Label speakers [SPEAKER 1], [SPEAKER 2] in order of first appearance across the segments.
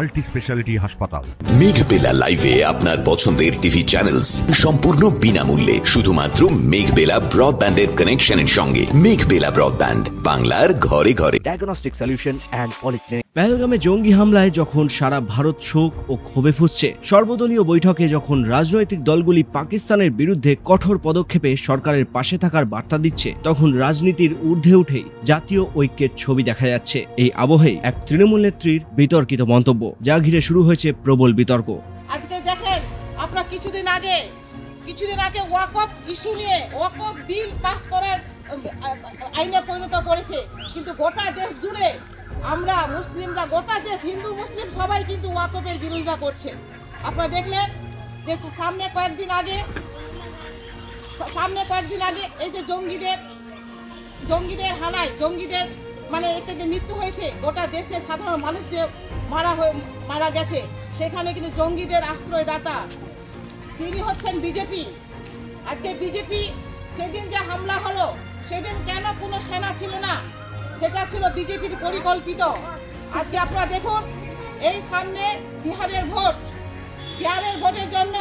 [SPEAKER 1] Multi speciality হাসপাতাল।
[SPEAKER 2] মেঘবেলা লাইভে আপনার পছন্দের টিভি চ্যানেলস সম্পূর্ণ বিনামূল্যে শুধুমাত্র মেঘবেলা ব্রডব্যান্ডের কানেকশনের সঙ্গে। মেঘবেলা ব্রডব্যান্ড, বাংলার ঘরে ঘরে।
[SPEAKER 3] Diagnostic solution and polyclinic. পহেলগামে জঙ্গি হামলায় যখন সারা ভারত শোক ও ক্ষোভে ফুঁসছে, সর্বদলীয় বৈঠকে যখন রাজনৈতিক দলগুলি পাকিস্তানের বিরুদ্ধে কঠোর পদক্ষেপে সরকারের পাশে থাকার বার্তা দিচ্ছে, তখন রাজনীতির ঊর্ধ্বে উঠেই জাতীয় ঐক্যের ছবি দেখা যাচ্ছে। এই আবহেই এক তৃণমূল নেত্রীর বিতর্কিত মন্তব্য, যা ঘিরে শুরু হয়েছে প্রবল বিতর্ক।
[SPEAKER 4] আজকে দেখেন, আপনার কিছুদিন আগে ওয়াকফ ইস্যু নিয়ে ওয়াকফ বিল পাস করার আইনে পরিণত করেছে, কিন্তু গোটা দেশ জুড়ে আমরা মুসলিমরা, গোটা দেশ হিন্দু মুসলিম সবাই কিন্তু ওয়াকফের বিরোধিতা করছে। আপনারা দেখলেন যে সামনে কয়েকদিন আগে এই যে জঙ্গিদের হানায়, জঙ্গিদের মানে এতে যে মৃত্যু হয়েছে, গোটা দেশের সাধারণ মানুষ যে মারা গেছে, সেখানে কিন্তু জঙ্গিদের আশ্রয়দাতা তিনি হচ্ছেন বিজেপি। আজকে বিজেপি সেদিন যে হামলা হলো, সেদিন কেন কোনো সেনা ছিল না? সেটা ছিল বিজেপির পরিকল্পিত। আজকে আপনারা দেখুন, এই সামনে বিহারের ভোটের জন্য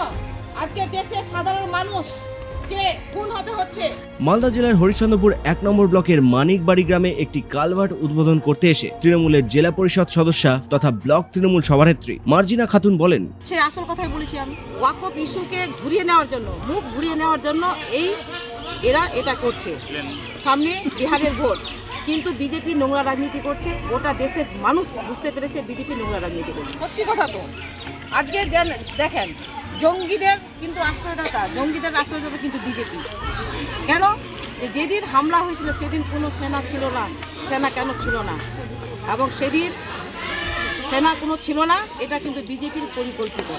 [SPEAKER 4] আজকে দেশের সাধারণ মানুষকে খুন হতে হচ্ছে।
[SPEAKER 3] মালদা জেলার হরিশ্চন্দ্রপুর 1 নম্বর ব্লকের মানিকবাড়ি গ্রামে একটি কালভার্ট উদ্বোধন করতে এসে তৃণমূলের জেলা পরিষদ সদস্যা তথা ব্লক তৃণমূল সভানেত্রী মার্জিনা খাতুন বলেন,
[SPEAKER 4] সেই আসল কথাই বলেছি আমি। ওয়াকফ ইস্যুকে মুখ ঘুরিয়ে নেওয়ার জন্য এরা এটা করছে। সামনে বিহারের ভোট, কিন্তু বিজেপি নোংরা রাজনীতি করছে। গোটা দেশের মানুষ বুঝতে পেরেছে বিজেপি নোংরা রাজনীতি করছে। সত্যি কথা তো। আজকে দেখেন, জঙ্গিদের আশ্রয়দাতা কিন্তু বিজেপি। কেন? যেদিন হামলা হয়েছিল সেদিন কোনো সেনা ছিল না। সেনা কেন ছিল না? এবং সেদিন সেনা কোনো ছিল না, এটা কিন্তু বিজেপির পরিকল্পিত।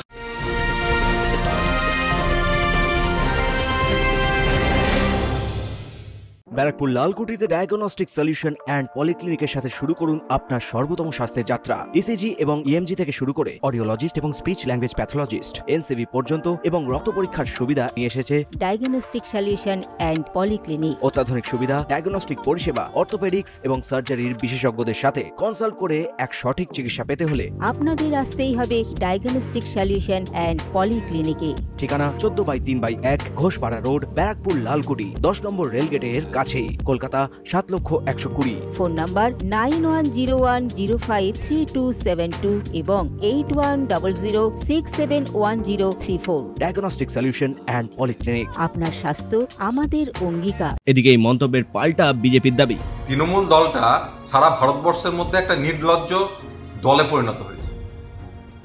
[SPEAKER 3] ব্যারাকপুর লালকুটিতে ডায়াগনস্টিক সলিউশন অ্যান্ড পলিক্লিনিকের সাথে শুরু করুন আপনার সর্বোত্তম স্বাস্থ্যের যাত্রা। ইসিজি এবং ইএমজি থেকে শুরু করে অডিওলজিস্ট এবং স্পিচ ল্যাঙ্গুয়েজ প্যাথোলজিস্ট, এনসিভি পর্যন্ত এবং রক্ত পরীক্ষার সুবিধা নিয়ে এসেছে
[SPEAKER 5] ডায়াগনস্টিক সলিউশন অ্যান্ড পলিক্লিনিক।
[SPEAKER 3] অত্যাধুনিক সুবিধা, ডায়াগনস্টিক পরিষেবা, অর্থোপেডিক্স এবং সার্জারির বিশেষজ্ঞদের সাথে কনসাল্ট করে এক সঠিক চিকিৎসা পেতে হলে
[SPEAKER 5] আপনাদের আসতেই হবে ডায়াগনস্টিক সলিউশন অ্যান্ড পলিক্লিনিকে।
[SPEAKER 3] ঠিকানা 14/3/1 ঘোষপাড়া রোড, ব্যারাকপুর লালকুটি, 10 নম্বর রেলগেটের কাছেই, কলকাতা 7,120,000।
[SPEAKER 5] ফোন নাম্বার 9101053272 এবং 8100671034।
[SPEAKER 3] Diagnostic solution and polyclinic.
[SPEAKER 5] আপনার স্বাস্থ্য আমাদের অঙ্গীকার।
[SPEAKER 3] এদিকে এই মন্তব্যের পাল্টা বিজেপির দাবি,
[SPEAKER 6] তৃণমূল দলটা সারা ভারতবর্ষের মধ্যে একটা নির্লজ্জ দলে পরিণত হয়েছে।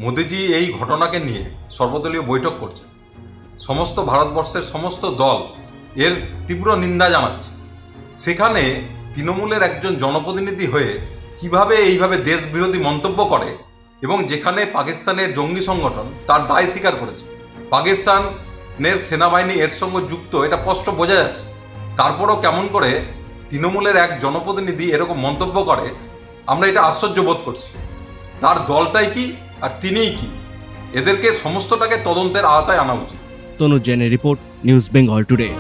[SPEAKER 6] মোদিজি এই ঘটনাকে নিয়ে সর্বদলীয় বৈঠক করছে, সমস্ত ভারতবর্ষের সমস্ত দল এর তীব্র নিন্দা জানাচ্ছে। সেখানে তৃণমূলের একজন জনপ্রতিনিধি হয়ে কিভাবে এইভাবে দেশ বিরোধী মন্তব্য করে, এবং যেখানে পাকিস্তানের জঙ্গি সংগঠন তার দায় স্বীকার করেছে, পাকিস্তানের সেনাবাহিনী এর সঙ্গে যুক্ত, এটা স্পষ্ট বোঝা যাচ্ছে। তারপরও কেমন করে তৃণমূলের এক জনপ্রতিনিধি এরকম মন্তব্য করে, আমরা এটা আশ্চর্য বোধ করছি। তার দলটাই কি আর তিনিই কি? এদেরকে সমস্তটাকে তদন্তের আওতায় আনা উচিত।
[SPEAKER 3] তনুজ জৈনের report, News Bengal Today.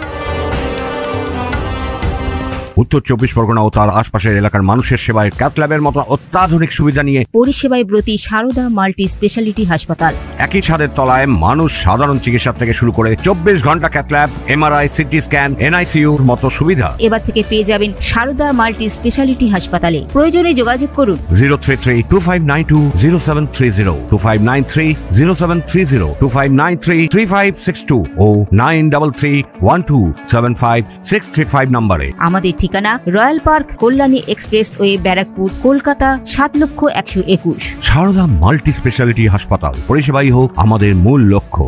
[SPEAKER 1] Uttar 24 Pargana ও তার আশপাশের এলাকার মানুষের সেবায় ক্যাথ ল্যাবের মতো অত্যাধুনিক সুবিধা নিয়ে
[SPEAKER 5] পরিষেবায় ব্রতী সারদা মাল্টি স্পেশালিটি হাসপাতাল।
[SPEAKER 1] একই ছাদের তলায় মানুষ সাধারণ চিকিৎসা থেকে শুরু করে 24 ঘন্টা cath lab, MRI, CT scan, এনআইসিইউর মতো সুবিধা
[SPEAKER 5] এবার থেকে পেয়ে যাবেন সারদা মাল্টি স্পেশালিটি হাসপাতালে। প্রয়োজনে যোগাযোগ করুন
[SPEAKER 1] 033-2592-0730, 2593-0730, 2593-3562 ও 9331275635 নম্বরে।
[SPEAKER 5] আমাদের ঠিকানা Royal Park, Kalyani express way, Barrackpore, Kolkata 7,121,000।
[SPEAKER 1] Sarada multi speciality হাসপাতাল, পরিষেবাই হোক আমাদের মূল লক্ষ্য।